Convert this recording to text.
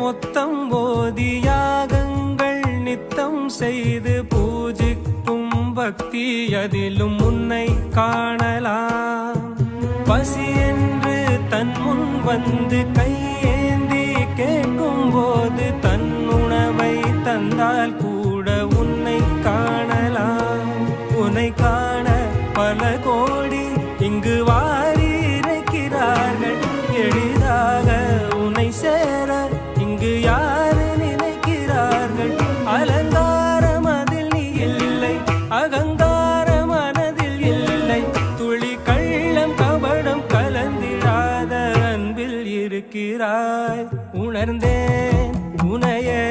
மொத்தம் ஓதி யாகங்கள் நித்தம் செய்து பூஜிக்கும் பக்தி அதிலும் உன்னை காணலாம். பசி என்று தன் முன் வந்து கையேந்தி கேட்கும் போது தன் உணவை தந்தால் கூட உன்னை காணலாம். உன்னை காண பல கோடி இங்கு வாரி இறைக்கிறார்கள். எளிதாக உன்னை சேர இங்கு யாரு நினைக்கிறார்கள். அலங்காரம் அதில் நீ இல்லை, அகங்கார மனதில் இல்லை. துளி கள்ளம் கபடம் கலந்திடாத அன்பில் இருக்கிறாய். உணர்ந்தேன் உனையே